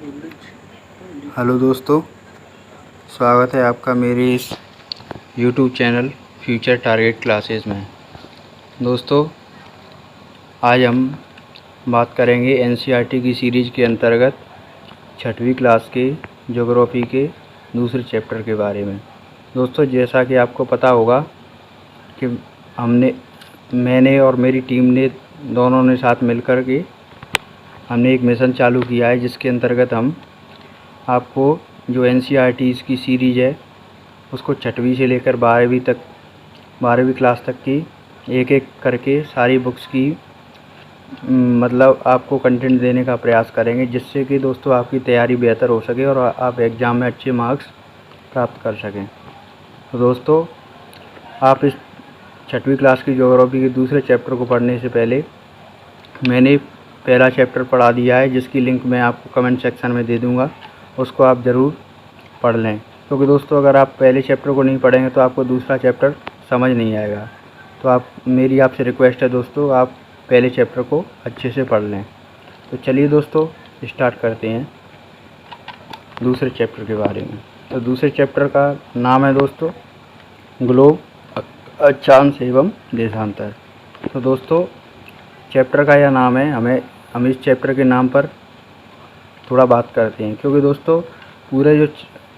Hello दोस्तों, स्वागत है आपका मेरे इस YouTube channel future target classes में। दोस्तों, आज हम बात करेंगे NCERT की सीरीज़ के अंतर्गत 6वीं क्लास के ज्योग्राफी के दूसरे चैप्टर के बारे में। दोस्तों, जैसा कि आपको पता होगा कि मैंने और मेरी टीम ने दोनों ने साथ मिलकर के हमने एक मिशन चालू किया है, जिसके अंतर्गत हम आपको जो NCERT की सीरीज़ है उसको 6वीं से लेकर 12वीं क्लास तक की एक एक करके सारी बुक्स की मतलब आपको कंटेंट देने का प्रयास करेंगे, जिससे कि दोस्तों आपकी तैयारी बेहतर हो सके और आप एग्ज़ाम में अच्छे मार्क्स प्राप्त कर सकें। तो दोस्तों, आप इस 6वीं क्लास की ज्योग्राफी के दूसरे चैप्टर को पढ़ने से पहले मैंने पहला चैप्टर पढ़ा दिया है, जिसकी लिंक मैं आपको कमेंट सेक्शन में दे दूँगा। उसको आप ज़रूर पढ़ लें, क्योंकि दोस्तों अगर आप पहले चैप्टर को नहीं पढ़ेंगे तो आपको दूसरा चैप्टर समझ नहीं आएगा। तो मेरी आपसे रिक्वेस्ट है दोस्तों, आप पहले चैप्टर को अच्छे से पढ़ लें। तो चलिए दोस्तों, स्टार्ट करते हैं दूसरे चैप्टर के बारे में। तो दूसरे चैप्टर का नाम है दोस्तों ग्लोब, अक्षांश एवं देशांतर। तो दोस्तों, चैप्टर का यह नाम है, हम इस चैप्टर के नाम पर थोड़ा बात करते हैं, क्योंकि दोस्तों पूरे जो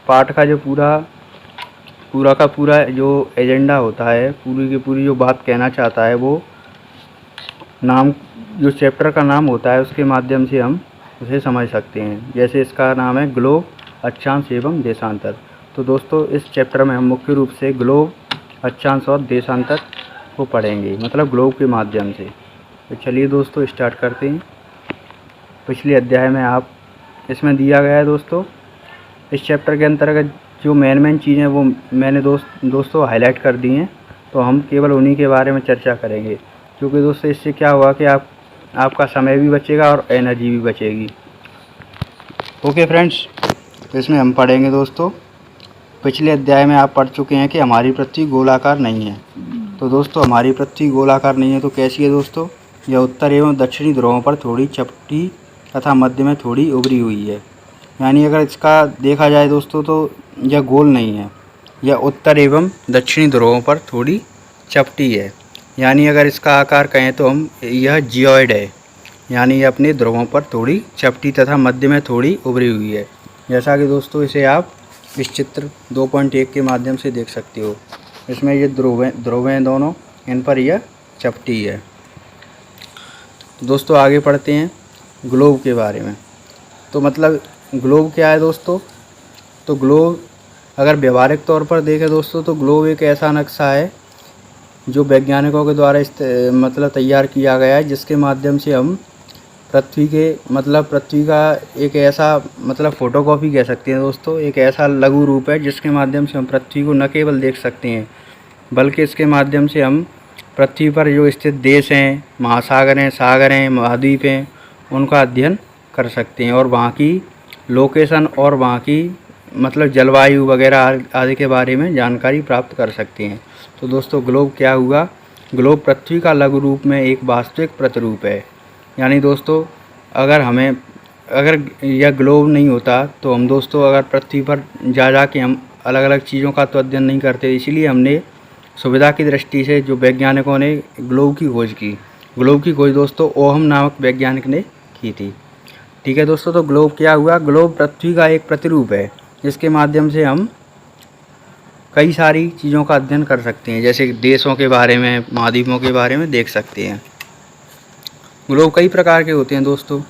पाठ का जो पूरा का पूरा जो एजेंडा होता है, पूरी की पूरी जो बात कहना चाहता है, वो नाम जो चैप्टर का नाम होता है उसके माध्यम से हम उसे समझ सकते हैं। जैसे इसका नाम है ग्लोब, अक्षांश एवं देशांतर। तो दोस्तों, इस चैप्टर में हम मुख्य रूप से ग्लोब, अक्षांश और देशांतर को पढ़ेंगे, मतलब ग्लोब के माध्यम से। तो चलिए दोस्तों, स्टार्ट करते हैं। पिछले अध्याय में इसमें दिया गया है दोस्तों, इस चैप्टर के अंतर्गत जो मेन चीज़ें वो मैंने दोस्तों हाईलाइट कर दी हैं। तो हम केवल उन्हीं के बारे में चर्चा करेंगे, क्योंकि दोस्तों इससे क्या होगा कि आपका समय भी बचेगा और एनर्जी भी बचेगी। ओके फ्रेंड्स, तो इसमें हम पढ़ेंगे दोस्तों, पिछले अध्याय में आप पढ़ चुके हैं कि हमारी पृथ्वी गोलाकार नहीं है। तो दोस्तों, हमारी पृथ्वी गोलाकार नहीं है तो कैसी है दोस्तों? यह उत्तर एवं दक्षिणी ध्रुवों पर थोड़ी चपटी तथा मध्य में थोड़ी उभरी हुई है। यानी अगर इसका देखा जाए दोस्तों तो यह गोल नहीं है, यह उत्तर एवं दक्षिणी ध्रुवों पर थोड़ी चपटी है। यानी अगर इसका आकार कहें तो यह जियोइड है, यानी यह अपने ध्रुवों पर थोड़ी चपटी तथा मध्य में थोड़ी उभरी हुई है। जैसा कि दोस्तों इसे आप इस चित्र 2.1 के माध्यम से देख सकते हो। इसमें ये ध्रुव हैं दोनों, इन पर यह चपटी है। दोस्तों आगे पढ़ते हैं ग्लोब के बारे में। तो मतलब ग्लोब क्या है दोस्तों? तो ग्लोब अगर व्यवहारिक तौर पर देखें दोस्तों, तो ग्लोब एक ऐसा नक्शा है जो वैज्ञानिकों के द्वारा मतलब तैयार किया गया है, जिसके माध्यम से हम पृथ्वी का एक ऐसा मतलब फ़ोटोकॉपी कह सकते हैं दोस्तों, एक ऐसा लघु रूप है जिसके माध्यम से हम पृथ्वी को न केवल देख सकते हैं, बल्कि इसके माध्यम से हम पृथ्वी पर जो स्थित देश हैं, महासागर हैं, सागर हैं, महाद्वीप हैं, उनका अध्ययन कर सकते हैं और वहाँ की लोकेशन और वहाँ की मतलब जलवायु वगैरह आदि के बारे में जानकारी प्राप्त कर सकते हैं। तो दोस्तों, ग्लोब क्या हुआ? ग्लोब पृथ्वी का लघु रूप में एक वास्तविक प्रतिरूप है। यानी दोस्तों, अगर यह ग्लोब नहीं होता तो हम दोस्तों अगर पृथ्वी पर जा के हम अलग अलग चीज़ों का तो अध्ययन नहीं करते। इसीलिए हमने सुविधा की दृष्टि से जो वैज्ञानिकों ने ग्लोब की खोज की, ग्लोब की खोज दोस्तों ओहम नामक वैज्ञानिक ने की थी। ठीक है दोस्तों, तो ग्लोब क्या हुआ? ग्लोब पृथ्वी का एक प्रतिरूप है, जिसके माध्यम से हम कई सारी चीज़ों का अध्ययन कर सकते हैं, जैसे देशों के बारे में, महाद्वीपों के बारे में देख सकते हैं। ग्लोब कई प्रकार के होते हैं दोस्तों।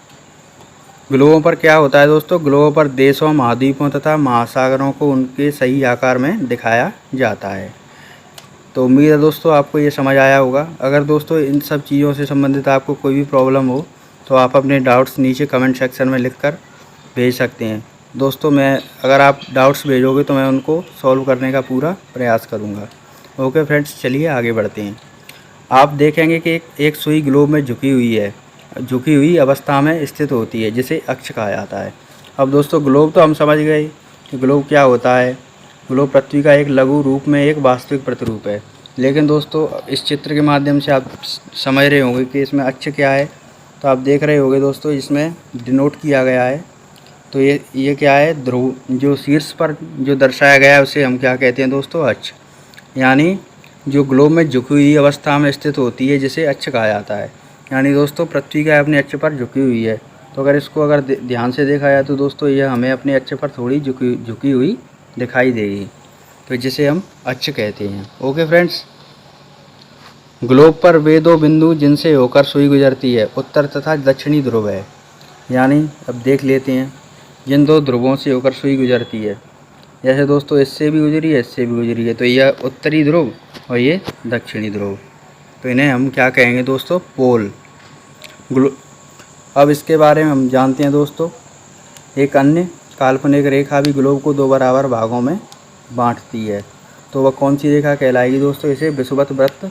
ग्लोबों पर क्या होता है दोस्तों? ग्लोबों पर देशों, महाद्वीपों तथा महासागरों को उनके सही आकार में दिखाया जाता है। तो उम्मीद है दोस्तों आपको ये समझ आया होगा। अगर दोस्तों इन सब चीज़ों से संबंधित आपको कोई भी प्रॉब्लम हो तो आप अपने डाउट्स नीचे कमेंट सेक्शन में लिखकर भेज सकते हैं दोस्तों। अगर आप डाउट्स भेजोगे तो मैं उनको सॉल्व करने का पूरा प्रयास करूँगा। ओके फ्रेंड्स, चलिए आगे बढ़ते हैं। आप देखेंगे कि एक सुई ग्लोब में झुकी हुई अवस्था में स्थित होती है, जिसे अक्ष कहा जाता है। अब दोस्तों ग्लोब तो हम समझ गए कि ग्लोब क्या होता है। ग्लोब पृथ्वी का एक लघु रूप में एक वास्तविक प्रतिरूप है। लेकिन दोस्तों इस चित्र के माध्यम से आप समझ रहे होंगे कि इसमें अक्ष क्या है। तो आप देख रहे होंगे दोस्तों, इसमें डिनोट किया गया है तो ये क्या है, ध्रुव जो शीर्ष पर जो दर्शाया गया है उसे हम क्या कहते हैं दोस्तों, अक्ष। यानी जो ग्लोब में झुकी हुई अवस्था में स्थित होती है जिसे अक्ष कहा जाता है। यानी दोस्तों पृथ्वी क्या है, अपने अक्ष पर झुकी हुई है। तो अगर इसको अगर ध्यान से देखा जाए तो दोस्तों यह हमें अपने अक्ष पर थोड़ी झुकी हुई दिखाई देगी, तो जिसे हम अक्ष कहते हैं। ओके फ्रेंड्स, ग्लोब पर वे दो बिंदु जिनसे होकर सुई गुजरती है उत्तर तथा दक्षिणी ध्रुव है। यानी अब देख लेते हैं, जिन दो ध्रुवों से होकर सुई गुजरती है, जैसे दोस्तों इससे भी गुजरी है, इससे भी गुजरी है, तो यह उत्तरी ध्रुव और ये दक्षिणी ध्रुव, तो इन्हें हम क्या कहेंगे दोस्तों, पोल। अब इसके बारे में हम जानते हैं दोस्तों, एक अन्य काल्पनिक रेखा भी ग्लोब को दो बराबर भागों में बांटती है, तो वह कौन सी रेखा कहलाएगी दोस्तों, इसे विषुवत वृत्त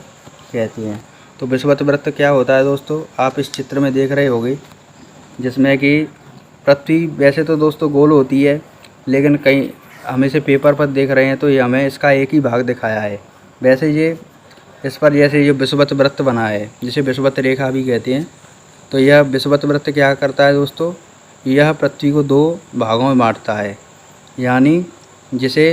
कहते हैं। तो विषुवत वृत्त क्या होता है दोस्तों, आप इस चित्र में देख रहे होंगे, जिसमें कि पृथ्वी वैसे तो दोस्तों गोल होती है, लेकिन कहीं हम इसे पेपर पर देख रहे हैं तो ये हमें इसका एक ही भाग दिखाया है। वैसे ये इस पर जैसे ये विषुवत वृत्त बना है, जिसे विषुवत रेखा भी कहते हैं। तो यह विषुवत वृत्त क्या करता है दोस्तों, यह पृथ्वी को दो भागों में बांटता है। यानी जिसे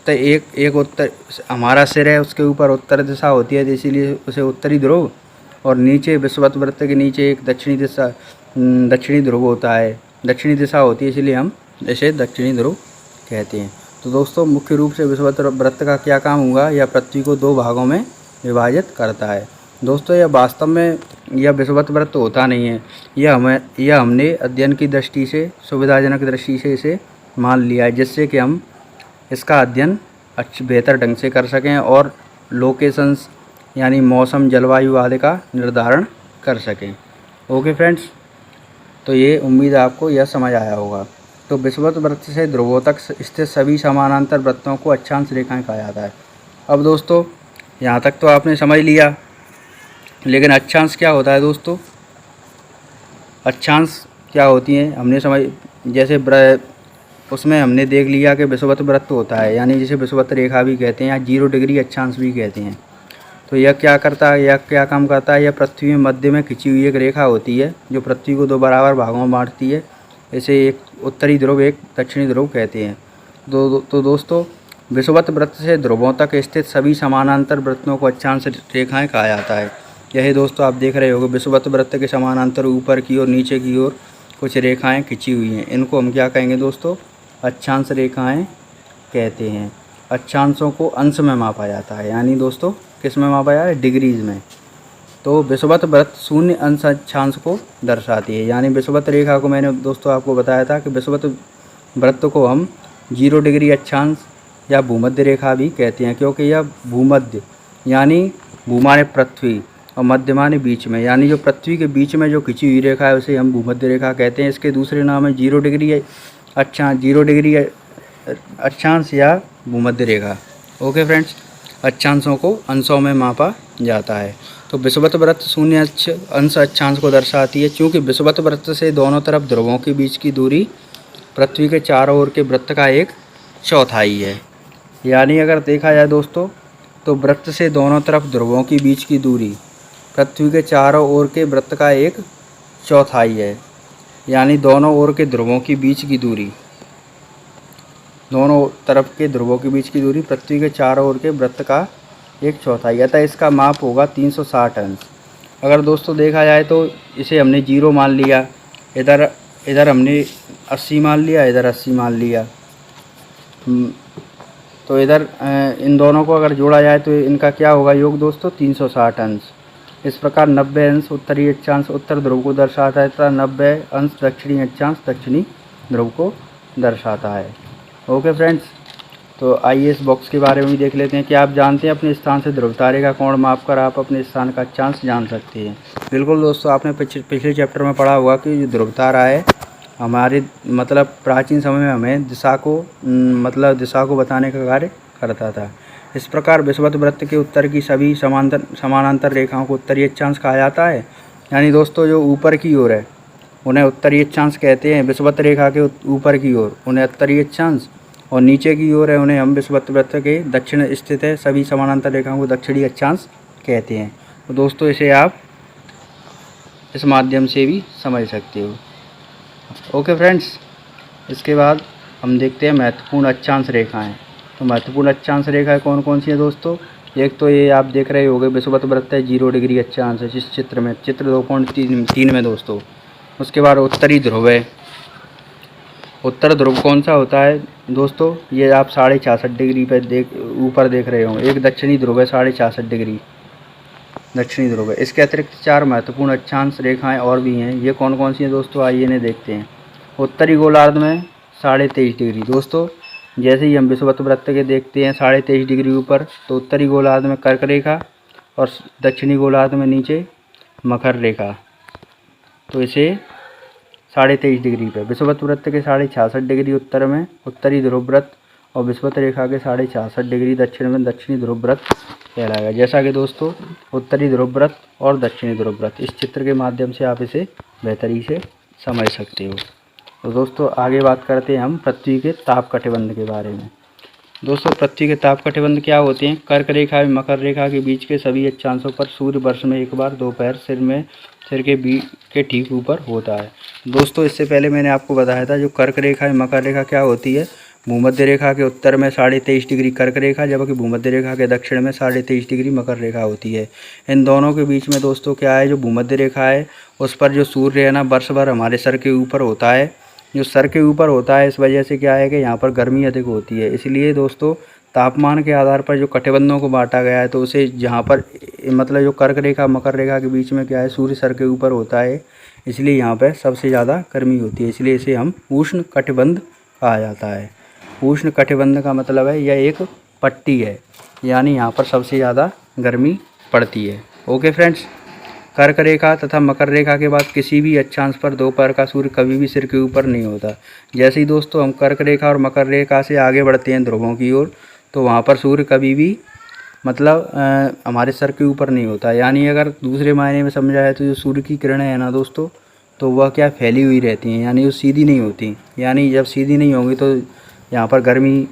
एक उत्तर, हमारा सिर है उसके ऊपर उत्तर दिशा होती है, इसीलिए उसे उत्तरी ध्रुव, और नीचे विषुवत वृत्त के नीचे एक दक्षिणी ध्रुव होता है, दक्षिणी दिशा होती है, इसलिए हम इसे दक्षिणी ध्रुव कहते हैं। तो दोस्तों मुख्य रूप से विषुवत वृत्त का क्या काम हुआ, यह पृथ्वी को दो भागों में विभाजित करता है। दोस्तों यह वास्तव में यह विषुवत वृत्त होता नहीं है, यह हमने अध्ययन की दृष्टि से, सुविधाजनक दृष्टि से इसे मान लिया है, जिससे कि हम इसका अध्ययन बेहतर ढंग से कर सकें और लोकेशंस यानी मौसम, जलवायु आदि का निर्धारण कर सकें। ओके फ्रेंड्स, तो ये उम्मीद है आपको यह समझ आया होगा। तो विषुवत वृत्त से ध्रुवों तक स्थित सभी समानांतर वृत्तों को अक्षांश रेखाएं कहा जाता है। अब दोस्तों यहाँ तक तो आपने समझ लिया, लेकिन अक्षांश क्या होता है दोस्तों, अक्षांश क्या होती हैं हमने समझ, जैसे उसमें हमने देख लिया कि विषुवत वृत्त होता है, यानी जिसे विषुवत रेखा भी कहते हैं या 0 डिग्री अक्षांश भी कहते हैं। तो यह क्या करता है, यह क्या काम करता है, यह पृथ्वी में मध्य में खिंची हुई एक रेखा होती है जो पृथ्वी को दो बराबर भागों में बांटती है। इसे एक उत्तरी ध्रुव, एक दक्षिणी ध्रुव कहते हैं। तो दोस्तों विषुवत वृत्त से ध्रुवों तक स्थित सभी समानांतर वृत्तों को अक्षांश रेखाएं कहा जाता है। यही दोस्तों आप देख रहे होंगे, विषुवत वृत्त के समानांतर ऊपर की ओर, नीचे की ओर कुछ रेखाएं खिंची हुई हैं, इनको हम क्या कहेंगे दोस्तों, अक्षांश रेखाएं कहते हैं। अक्षांशों को अंश में मापा जाता है, यानी दोस्तों किस में मापा जाता है, डिग्रीज में। तो विषुवत वृत्त शून्य अंश अक्षांश को दर्शाती है। यानी विषुवत रेखा को मैंने दोस्तों आपको बताया था कि विषुवत वृत्त को हम 0 डिग्री अक्षांश या भूमध्य रेखा भी कहते हैं, क्योंकि यह भूमध्य यानी भूमाने पृथ्वी और मध्य माने बीच में, यानी जो पृथ्वी के बीच में जो खिंची हुई रेखा है उसे हम भूमध्य रेखा कहते हैं। इसके दूसरे नाम है 0 डिग्री अक्षांश, 0 डिग्री अक्षांश या भूमध्य रेखा। ओके फ्रेंड्स, अक्षांशों को अंशों में मापा जाता है। तो विषुवत वृत्त शून्य अंश अक्षांश को दर्शाती है, क्योंकि विषुवत वृत्त से दोनों तरफ ध्रुवों के बीच की दूरी पृथ्वी के चारों ओर के वृत्त का 1/4 है। यानी अगर देखा जाए दोस्तों, तो वृत्त से दोनों तरफ ध्रुवों के बीच की दूरी पृथ्वी के चारों ओर के वृत्त का 1/4 है। यानी दोनों ओर के ध्रुवों के बीच की दूरी, दोनों तरफ के ध्रुवों के बीच की दूरी पृथ्वी के चारों ओर के वृत्त का 1/4, अतः इसका माप होगा 360 अंश। अगर दोस्तों देखा जाए तो इसे हमने 0 मान लिया, इधर हमने 80 मान लिया, इधर 80 मान लिया, तो इधर इन दोनों को अगर जोड़ा जाए तो इनका क्या होगा योग दोस्तों, 360 अंश। इस प्रकार 90 अंश उत्तरी अक्षांश उत्तर ध्रुव को दर्शाता है तथा 90 अंश दक्षिणी अक्षांश दक्षिणी ध्रुव को दर्शाता है। ओके फ्रेंड्स, तो आइए इस बॉक्स के बारे में भी देख लेते हैं। कि आप जानते हैं अपने स्थान से ध्रुव तारे का कोण मापकर आप अपने स्थान का अक्षांश जान सकते हैं। बिल्कुल दोस्तों, आपने पिछले चैप्टर में पढ़ा होगा कि जो ध्रुव तारा है हमारे मतलब प्राचीन समय में हमें दिशा को बताने का कार्य करता था। इस प्रकार विषुवत वृत्त के उत्तर की सभी समानांतर रेखाओं को उत्तरी अक्षांश कहा जाता है। यानी दोस्तों जो ऊपर की ओर है उन्हें उत्तरी अक्षांश कहते हैं, विषुवत रेखा के ऊपर की ओर उन्हें उत्तरी अक्षांश, और नीचे की ओर है उन्हें हम विषुवत वृत्त के दक्षिण स्थित है सभी समानांतर रेखाओं को दक्षिणी अक्षांश कहते हैं। तो दोस्तों इसे आप इस माध्यम से भी समझ सकते हो। ओके फ्रेंड्स, इसके बाद हम देखते हैं महत्वपूर्ण अक्षांश रेखाएं। तो महत्वपूर्ण अक्षांश रेखाएं कौन कौन सी हैं दोस्तों? एक तो ये आप देख रहे होंगे विषुवत वृत्त है, 0 डिग्री अक्षांश है जिस चित्र में, चित्र 2.3 में दोस्तों। उसके बाद उत्तरी ध्रुव है। उत्तर ध्रुव कौन सा होता है दोस्तों? ये आप 66.5 डिग्री पे ऊपर देख रहे होंगे। एक दक्षिणी ध्रुव है 66.5 डिग्री दक्षिणी ध्रुव है। इसके अतिरिक्त 4 महत्वपूर्ण अक्षांश रेखाएं और भी हैं। ये कौन कौन सी हैं दोस्तों? आइए इन्हें देखते हैं। उत्तरी गोलार्ध में 23.5 डिग्री दोस्तों। जैसे ही हम विषुवत वृत्त के देखते हैं 23.5 डिग्री ऊपर, तो उत्तरी गोलार्ध में कर्क रेखा और दक्षिणी गोलार्ध में नीचे मकर रेखा। तो इसे 23.5 डिग्री पे विषुवत वृत्त के 66.5 डिग्री उत्तर में उत्तरी ध्रुव व्रत और विषुवत रेखा के 66.5 डिग्री दक्षिण में दक्षिणी ध्रुव व्रत कहलाएगा। जैसा कि दोस्तों उत्तरी ध्रुव व्रत और दक्षिणी ध्रुव व्रत, इस चित्र के माध्यम से आप इसे बेहतरी से समझ सकते हो। तो दोस्तों आगे बात करते हैं हम पृथ्वी के ताप कटिबंध के बारे में। दोस्तों पृथ्वी के ताप कटिबंध क्या होते हैं? कर्क रेखा एवं मकर रेखा के बीच के सभी अक्षांशों पर सूर्य वर्ष में एक बार दोपहर सिर के ठीक ऊपर होता है। दोस्तों इससे पहले मैंने आपको बताया था जो कर्क रेखा एवं मकर रेखा क्या होती है, भूमध्य रेखा के उत्तर में 23.5 डिग्री कर्क रेखा, जबकि भूमध्य रेखा के दक्षिण में 23.5 डिग्री मकर रेखा होती है। इन दोनों के बीच में दोस्तों क्या है, जो भूमध्य रेखा है उस पर जो सूर्य है ना वर्ष भर हमारे सर के ऊपर होता है। जो सर के ऊपर होता है इस वजह से क्या है कि यहाँ पर गर्मी अधिक होती है। इसलिए दोस्तों तापमान के आधार पर जो कटिबंधों को बांटा गया है, तो उसे जहाँ पर मतलब जो कर्क रेखा मकर रेखा के बीच में क्या है, सूर्य सर के ऊपर होता है, इसलिए यहाँ पर सबसे ज़्यादा गर्मी होती है। इसलिए इसे हम उष्ण कटिबंध कहा जाता है। उष्ण कटिबंध का मतलब है यह एक पट्टी है, यानी यहाँ पर सबसे ज़्यादा गर्मी पड़ती है। ओके फ्रेंड्स, कर्क रेखा तथा मकर रेखा के बाद किसी भी अक्षांश पर दोपहर का सूर्य कभी भी सिर के ऊपर नहीं होता। जैसे ही दोस्तों हम कर्क रेखा और मकर रेखा से आगे बढ़ते हैं ध्रुवों की ओर, तो वहाँ पर सूर्य कभी भी मतलब हमारे सर के ऊपर नहीं होता। यानी अगर दूसरे मायने में समझा जाए तो जो सूर्य की किरणें हैं ना दोस्तों, तो वह क्या फैली हुई रहती हैं, यानी वो सीधी नहीं होती। यानी जब सीधी नहीं होंगी तो यहाँ पर गर्मी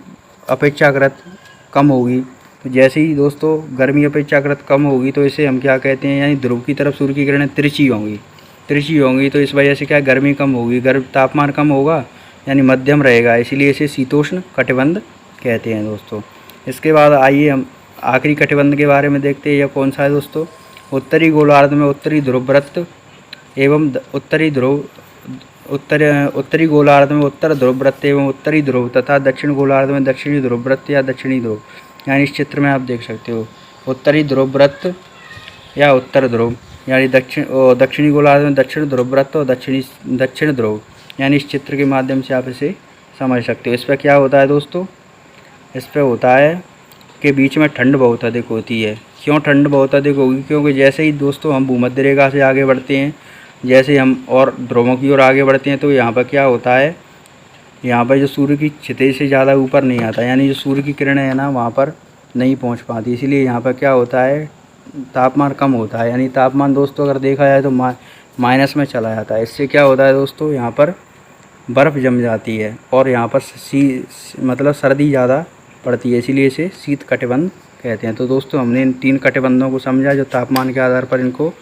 अपेक्षाकृत कम होगी। तो जैसे ही दोस्तों गर्मी अपेक्षाकृत कम होगी तो इसे हम क्या कहते हैं, यानी ध्रुव की तरफ सूर्य की किरणें तिरछी होंगी। तो इस वजह से क्या गर्मी कम होगी, तापमान कम होगा, यानी मध्यम रहेगा। इसीलिए इसे शीतोष्ण कटिबंध कहते हैं दोस्तों। इसके बाद आइए हम आखिरी कटिबंध के बारे में देखते हैं। यह कौन सा है दोस्तों? उत्तरी गोलार्ध में उत्तरी ध्रुव व्रत एवं उत्तरी गोलार्ध में उत्तर ध्रुव व्रत एवं उत्तरी ध्रुव तथा दक्षिण गोलार्ध में दक्षिणी ध्रुव व्रत या दक्षिणी ध्रुव। यानी इस चित्र में आप देख सकते हो उत्तरी ध्रुव व्रत या उत्तर ध्रुव, यानी दक्षिणी गोलार्ध में दक्षिण ध्रुव व्रत और दक्षिण ध्रुव। यानी इस चित्र के माध्यम से आप इसे समझ सकते हो। इस पर क्या होता है दोस्तों? इस पर होता है कि बीच में ठंड बहुत अधिक होती है। क्यों ठंड बहुत अधिक होगी? क्योंकि जैसे ही दोस्तों हम भूमध्य रेखा से आगे बढ़ते हैं, जैसे हम और ध्रुवों की ओर आगे बढ़ते हैं, तो यहाँ पर क्या होता है, यहाँ पर जो सूर्य की क्षितिज से ज़्यादा ऊपर नहीं आता, यानी जो सूर्य की किरणें हैं ना वहाँ पर नहीं पहुँच पाती। इसीलिए यहाँ पर क्या होता है, तापमान कम होता है। यानी तापमान दोस्तों अगर देखा जाए तो माइनस में चला जाता है। इससे क्या होता है दोस्तों, यहाँ पर बर्फ़ जम जाती है और यहाँ पर मतलब सर्दी ज़्यादा पड़ती है। इसीलिए इसे शीत कटिबंध कहते हैं। तो दोस्तों हमने इन 3 कटिबंधों को समझा जो तापमान के आधार पर इनको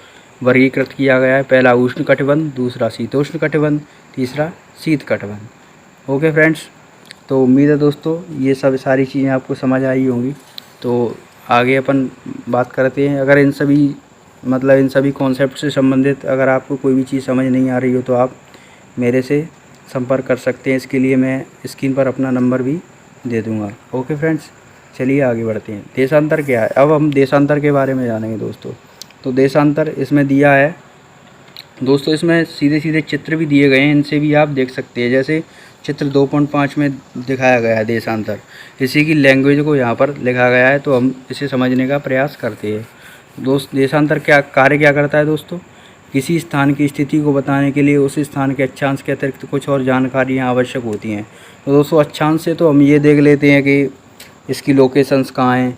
वर्गीकृत किया गया है। पहला उष्ण कटिबंध, दूसरा शीतोष्ण कटिबंध, तीसरा शीत कटिबंध। ओके फ्रेंड्स, तो उम्मीद है दोस्तों ये सारी चीज़ें आपको समझ आई होंगी। तो आगे अपन बात करते हैं। अगर इन सभी कॉन्सेप्ट से संबंधित अगर आपको कोई भी चीज़ समझ नहीं आ रही हो तो आप मेरे से संपर्क कर सकते हैं। इसके लिए मैं स्क्रीन पर अपना नंबर भी दे दूँगा। ओके फ्रेंड्स, चलिए आगे बढ़ते हैं। देशांतर क्या है? अब हम देशांतर के बारे में जानेंगे दोस्तों। तो देशांतर इसमें दिया है दोस्तों, इसमें सीधे सीधे चित्र भी दिए गए हैं, इनसे भी आप देख सकते हैं। जैसे चित्र 2.5 में दिखाया गया है देशांतर, इसी की लैंग्वेज को यहाँ पर लिखा गया है, तो हम इसे समझने का प्रयास करते हैं। देशांतर क्या करता है दोस्तों? किसी स्थान की स्थिति को बताने के लिए उस स्थान के अक्षांश के अतिरिक्त कुछ और जानकारियाँ आवश्यक होती हैं। तो दोस्तों अक्षांश से तो हम ये देख लेते हैं कि इसकी लोकेशंस कहाँ हैं।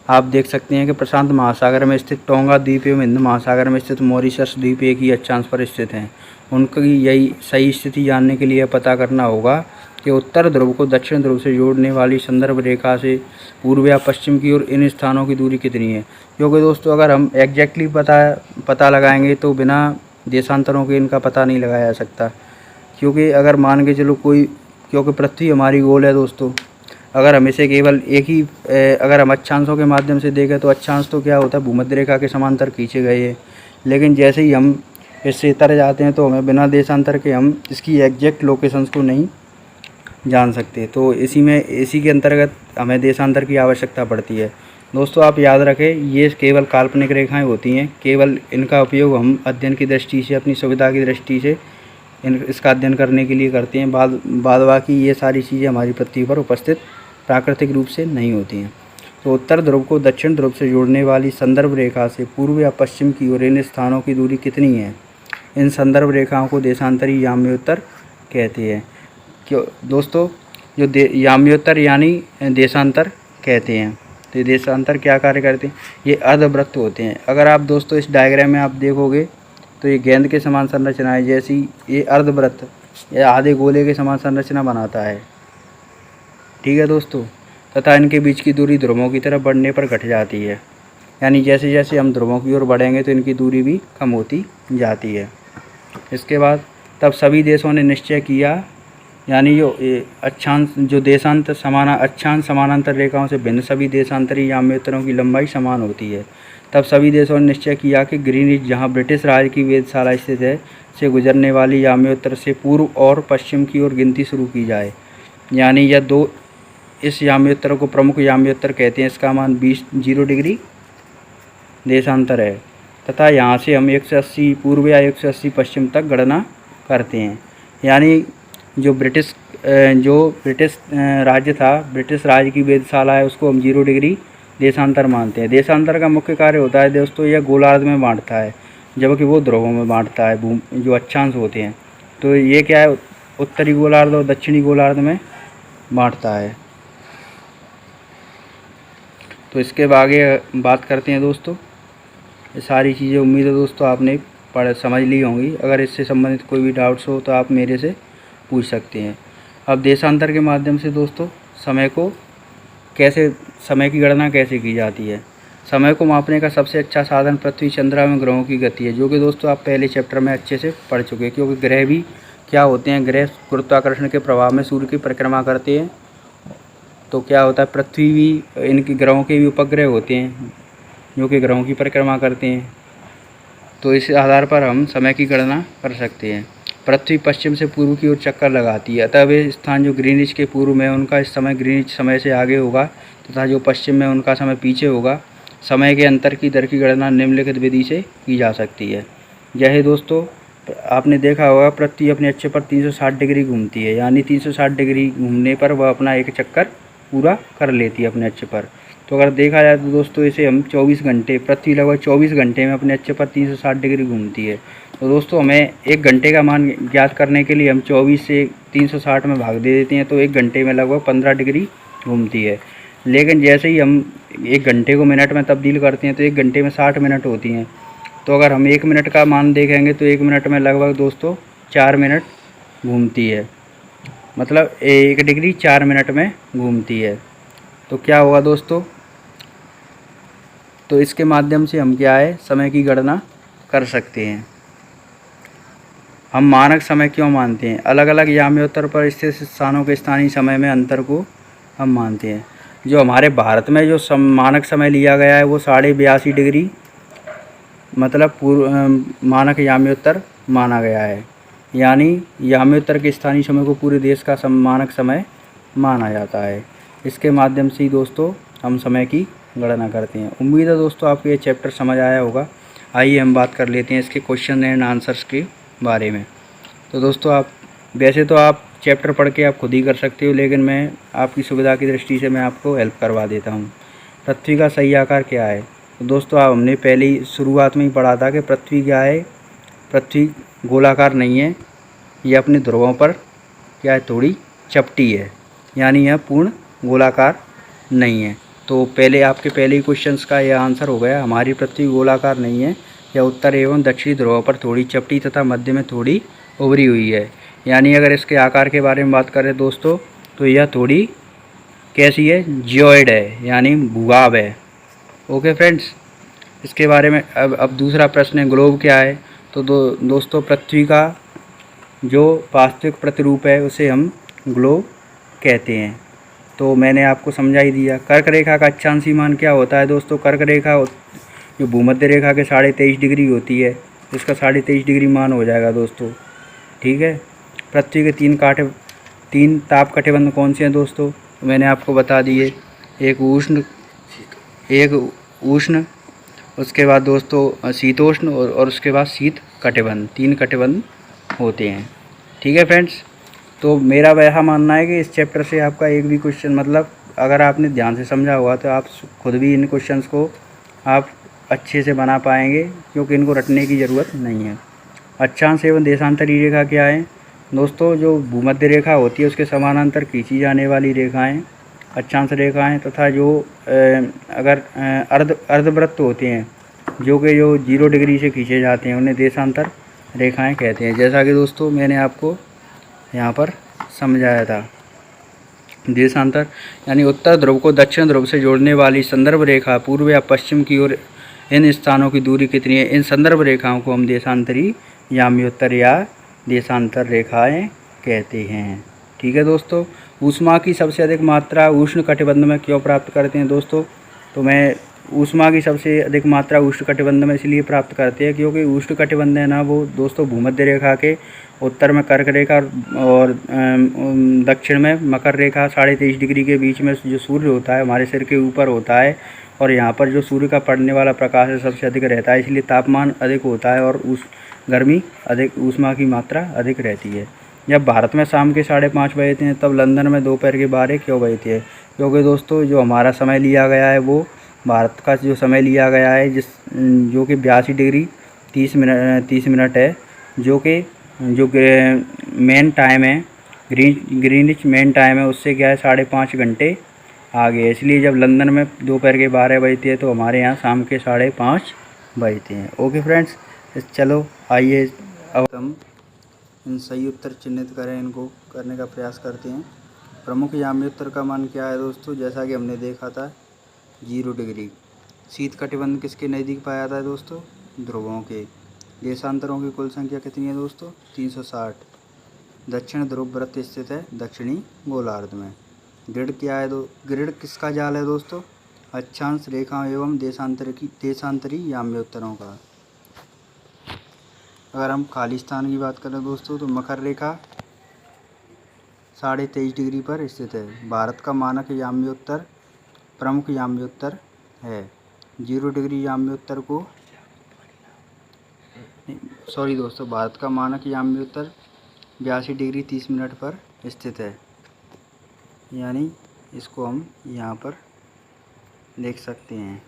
आप देख सकते हैं कि प्रशांत महासागर में स्थित टोंगा द्वीप एवं हिंद महासागर में स्थित मॉरिशस द्वीप एक ही अक्षांश पर स्थित हैं। उनकी यही सही स्थिति जानने के लिए पता करना होगा कि उत्तर ध्रुव को दक्षिण ध्रुव से जोड़ने वाली संदर्भ रेखा से पूर्व या पश्चिम की ओर इन स्थानों की दूरी कितनी है। क्योंकि दोस्तों अगर हम एग्जैक्टली पता लगाएंगे तो बिना देशांतरों के इनका पता नहीं लगाया जा सकता। क्योंकि अगर मान के चलो कोई क्योंकि पृथ्वी हमारी गोल है दोस्तों। अगर हम इसे केवल एक ही अगर हम अक्षांशों के माध्यम से देखें तो अक्षांश तो क्या होता है, भूमध्य रेखा के समांतर खींचे गए हैं। लेकिन जैसे ही हम इससे इतर जाते हैं तो हमें बिना देशांतर के हम इसकी एग्जैक्ट लोकेशंस को नहीं जान सकते। तो इसी के अंतर्गत हमें देशांतर की आवश्यकता पड़ती है। दोस्तों आप याद रखें, ये केवल काल्पनिक रेखाएं होती हैं, केवल इनका उपयोग हम अध्ययन की दृष्टि से, अपनी सुविधा की दृष्टि से इसका अध्ययन करने के लिए करते हैं। बाद बाकी ये सारी चीज़ें हमारी पृथ्वी पर उपस्थित प्राकृतिक रूप से नहीं होती हैं। तो उत्तर ध्रुव को दक्षिण ध्रुव से जोड़ने वाली संदर्भ रेखा से पूर्व या पश्चिम की ओर इन स्थानों की दूरी कितनी है? इन संदर्भ रेखाओं को देशांतरी याम्योत्तर कहते हैं। क्यों दोस्तों, जो याम्योत्तर यानी देशांतर कहते हैं। तो ये देशांतर क्या कार्य करते हैं? ये अर्धवृत्त होते हैं। अगर आप दोस्तों इस डायग्राम में आप देखोगे तो ये गेंद के समान संरचना है, जैसी ये अर्धवृत्त या आधे गोले के समान संरचना बनाता है। ठीक है दोस्तों, तथा इनके बीच की दूरी ध्रुवों की तरफ बढ़ने पर घट जाती है। यानी जैसे जैसे हम ध्रुवों की ओर बढ़ेंगे तो इनकी दूरी भी कम होती जाती है। इसके बाद तब सभी देशों ने निश्चय किया, यानी जो अक्षांश समानांतर रेखाओं से भिन्न सभी देशांतरी याम्योत्तरों की लंबाई समान होती है। तब सभी देशों ने निश्चय किया कि ग्रीनिच, जहां ब्रिटिश राज की वेधशाला स्थित है, से गुजरने वाली याम्योत्तर से पूर्व और पश्चिम की ओर गिनती शुरू की जाए। यानी यह दो इस याम्योत्तर को प्रमुख याम्योत्तर कहते हैं। इसका मान 0 डिग्री देशांतर है तथा यहाँ से हम 180 पूर्व या 180 पश्चिम तक गणना करते हैं। यानी जो ब्रिटिश राज्य था, ब्रिटिश राज्य की वेधशाला है, उसको हम 0 डिग्री देशांतर मानते हैं। देशांतर का मुख्य कार्य होता है दोस्तों, यह गोलार्ध में बांटता है, जबकि वो ध्रुवों में बांटता है, जो अक्षांश होते हैं। तो ये क्या है, उत्तरी गोलार्ध और दक्षिणी गोलार्ध में बांटता है। तो इसके आगे बात करते हैं दोस्तों। ये सारी चीज़ें उम्मीद है दोस्तों आपने समझ ली होंगी। अगर इससे संबंधित कोई भी डाउट्स हो तो आप मेरे से पूछ सकते हैं। अब देशांतर के माध्यम से दोस्तों समय की गणना कैसे की जाती है? समय को मापने का सबसे अच्छा साधन पृथ्वी, चंद्रमा में ग्रहों की गति है, जो कि दोस्तों आप पहले चैप्टर में अच्छे से पढ़ चुके हैं। क्योंकि ग्रह भी क्या होते हैं, ग्रह गुरुत्वाकर्षण के प्रभाव में सूर्य की परिक्रमा करते हैं। तो क्या होता है, पृथ्वी भी, इनके ग्रहों के भी उपग्रह होते हैं जो कि ग्रहों की परिक्रमा करते हैं। तो इस आधार पर हम समय की गणना कर सकते हैं। पृथ्वी पश्चिम से पूर्व की ओर चक्कर लगाती है, अतः वे स्थान जो ग्रीनिच के पूर्व में, उनका इस समय ग्रीनिच समय से आगे होगा तथा जो पश्चिम में, उनका समय पीछे होगा। समय के अंतर की दर की गणना निम्नलिखित विधि से की जा सकती है। जैसे दोस्तों आपने देखा होगा, पृथ्वी अपने अक्ष पर 360 डिग्री घूमती है, यानी 360 डिग्री घूमने पर वह अपना एक चक्कर पूरा कर लेती है अपने अक्ष पर। तो अगर देखा जाए तो दोस्तों इसे हम 24 घंटे, पृथ्वी लगभग 24 घंटे में अपने अक्ष पर 360 डिग्री घूमती है। तो दोस्तों हमें 1 घंटे का मान ज्ञात करने के लिए हम 24 से 360 में भाग दे देते हैं, तो 1 घंटे में लगभग 15 डिग्री घूमती है। लेकिन जैसे ही हम 1 घंटे को मिनट में तब्दील करते हैं तो 1 घंटे में 60 मिनट होती हैं। तो अगर हम 1 मिनट का मान देखेंगे तो 1 मिनट में लगभग दोस्तों 4 मिनट घूमती है, मतलब 1 डिग्री 4 मिनट में घूमती है। तो क्या होगा दोस्तों, तो इसके माध्यम से हम क्या है, समय की गणना कर सकते हैं। हम मानक समय क्यों मानते हैं? अलग अलग याम्योत्तर पर स्थित स्थानों के स्थानीय समय में अंतर को हम मानते हैं। जो हमारे भारत में जो मानक समय लिया गया है वो 82.5 डिग्री मतलब मानक याम्योत्तर माना गया है। यानी याम्योत्तर के स्थानीय समय को पूरे देश का मानक समय माना जाता है। इसके माध्यम से ही दोस्तों हम समय की गणना करते हैं। उम्मीद है दोस्तों आपको ये चैप्टर समझ आया होगा। आइए हम बात कर लेते हैं इसके क्वेश्चन एंड आंसर्स के बारे में। तो दोस्तों वैसे तो आप चैप्टर पढ़ के आप खुद ही कर सकते हो, लेकिन मैं आपकी सुविधा की दृष्टि से मैं आपको हेल्प करवा देता हूँ। पृथ्वी का सही आकार क्या है? तो दोस्तों हमने पहले ही शुरुआत में ही पढ़ा था कि पृथ्वी क्या है, पृथ्वी गोलाकार नहीं है, ये अपने ध्रुवों पर क्या है, थोड़ी चपटी है, यानी यह पूर्ण गोलाकार नहीं है। तो आपके पहले ही क्वेश्चंस का यह आंसर हो गया, हमारी पृथ्वी गोलाकार नहीं है, यह उत्तर एवं दक्षिणी ध्रुवों पर थोड़ी चपटी तथा मध्य में थोड़ी उभरी हुई है। यानी अगर इसके आकार के बारे में बात करें दोस्तों तो यह थोड़ी कैसी है, जियोइड है, यानी भूभाव है। ओके फ्रेंड्स, इसके बारे में अब दूसरा प्रश्न है, ग्लोब क्या है? तो दोस्तों पृथ्वी का जो वास्तविक प्रतिरूप है उसे हम ग्लोब कहते हैं। तो मैंने आपको समझा ही दिया। कर्क रेखा का अक्षांशी मान क्या होता है दोस्तों? कर्क रेखा जो भूमध्य रेखा के 23.5 डिग्री होती है, इसका 23.5 डिग्री मान हो जाएगा दोस्तों। ठीक है। पृथ्वी के 3 ताप कटिबंध कौन से हैं दोस्तों? तो मैंने आपको बता दिए। एक उष्ण, उसके बाद दोस्तों शीतोष्ण और उसके बाद शीत कटिबंध, 3 कटिबंध होते हैं। ठीक है फ्रेंड्स। तो मेरा वह मानना है कि इस चैप्टर से आपका एक भी क्वेश्चन, मतलब अगर आपने ध्यान से समझा हुआ तो आप खुद भी इन क्वेश्चंस को आप अच्छे से बना पाएंगे, क्योंकि इनको रटने की ज़रूरत नहीं है। अक्षांश एवं देशांतरी रेखा क्या है दोस्तों? जो भूमध्य रेखा होती है उसके समानांतर खींची जाने वाली रेखाएं अक्षांश रेखाएं, तथा जो अगर अर्धवृत्त होते हैं जो 0 डिग्री से खींचे जाते हैं उन्हें देशांतर रेखाएं कहते हैं। जैसा कि दोस्तों मैंने आपको यहाँ पर समझाया था। देशांतर यानी उत्तर ध्रुव को दक्षिण ध्रुव से जोड़ने वाली संदर्भ रेखा पूर्व या पश्चिम की ओर इन स्थानों की दूरी कितनी है? इन संदर्भ रेखाओं को हम देशांतरी याम्योत्तर या देशांतर रेखाएं कहते हैं। ठीक है दोस्तों। ऊष्मा की सबसे अधिक मात्रा उष्ण कटिबंध में क्यों प्राप्त करते हैं दोस्तों? तो मैं ऊष्मा की सबसे अधिक मात्रा उष्ण कटिबंध में इसलिए प्राप्त करते हैं क्योंकि उष्ण कटिबंध है ना, वो दोस्तों भूमध्य रेखा के उत्तर में कर्क रेखा और दक्षिण में मकर रेखा 23.5 डिग्री के बीच में जो सूर्य होता है हमारे सिर के ऊपर होता है, और यहाँ पर जो सूर्य का पड़ने वाला प्रकाश है सबसे अधिक रहता है, इसलिए तापमान अधिक होता है और गर्मी अधिक, ऊष्मा की मात्रा अधिक रहती है। जब भारत में शाम के 5:30 बजे थे तब लंदन में दोपहर के 12 क्यों बजे थे? क्योंकि दोस्तों जो हमारा समय लिया गया है वो भारत का जो समय लिया गया है जो कि 82 डिग्री 30 मिनट है, जो मेन टाइम है, ग्रीनिच मेन टाइम है, उससे क्या है 5.5 घंटे आगे है। इसलिए जब लंदन में दोपहर के 12 बजते हैं तो हमारे यहाँ शाम के 5:30 बजते हैं। ओके फ्रेंड्स, चलो आइए अब हम इन सही उत्तर चिन्हित करें, इनको करने का प्रयास करते हैं। प्रमुख याम्योत्तर का मान क्या है दोस्तों? जैसा कि हमने देखा था 0 डिग्री। शीत कटिबंध किसके नज़दीक पाया जाता है दोस्तों? ध्रुवों के। देशांतरों की कुल संख्या कितनी है दोस्तों? 360। दक्षिण ध्रुव वृत्त स्थित है दक्षिणी गोलार्ध में। ग्रिड क्या है ग्रिड किसका जाल है दोस्तों? अक्षांश रेखाओं एवं देशांतरी याम्योत्तरों का। अगर हम खाली स्थान की बात करें दोस्तों तो मकर रेखा 23.5 डिग्री पर स्थित है। भारत का मानक याम्योत्तर प्रमुख याम्योत्तर है। 0 डिग्री याम्योत्तर को दोस्तों भारत का मानक याम्योत्तर 82 डिग्री 30 मिनट पर स्थित है, यानी इसको हम यहाँ पर देख सकते हैं।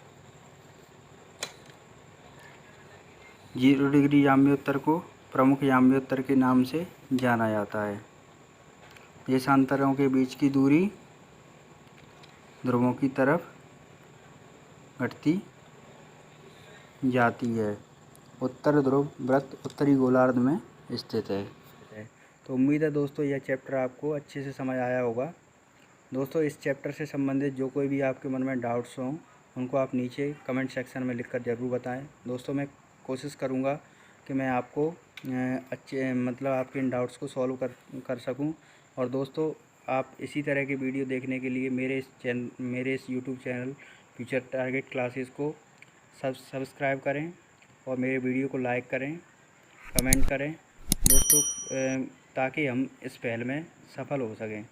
0 डिग्री याम्योत्तर को प्रमुख याम्योत्तर के नाम से जाना जाता है। देशांतरों के बीच की दूरी ध्रुवों की तरफ घटती जाती है। उत्तर ध्रुव वृत्त उत्तरी गोलार्ध में स्थित है। तो उम्मीद है दोस्तों यह चैप्टर आपको अच्छे से समझ आया होगा। दोस्तों इस चैप्टर से संबंधित जो कोई भी आपके मन में डाउट्स हों उनको आप नीचे कमेंट सेक्शन में लिखकर ज़रूर बताएं। दोस्तों मैं कोशिश करूंगा कि मैं आपको आपके इन डाउट्स को सॉल्व कर सकूं। और दोस्तों आप इसी तरह की वीडियो देखने के लिए मेरे इस YouTube channel future target classes को सब्सक्राइब करें और मेरे वीडियो को लाइक करें, कमेंट करें दोस्तों, ताकि हम इस पहल में सफल हो सकें।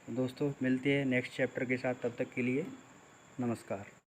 दोस्तों मिलते हैं नेक्स्ट चैप्टर के साथ, तब तक के लिए नमस्कार।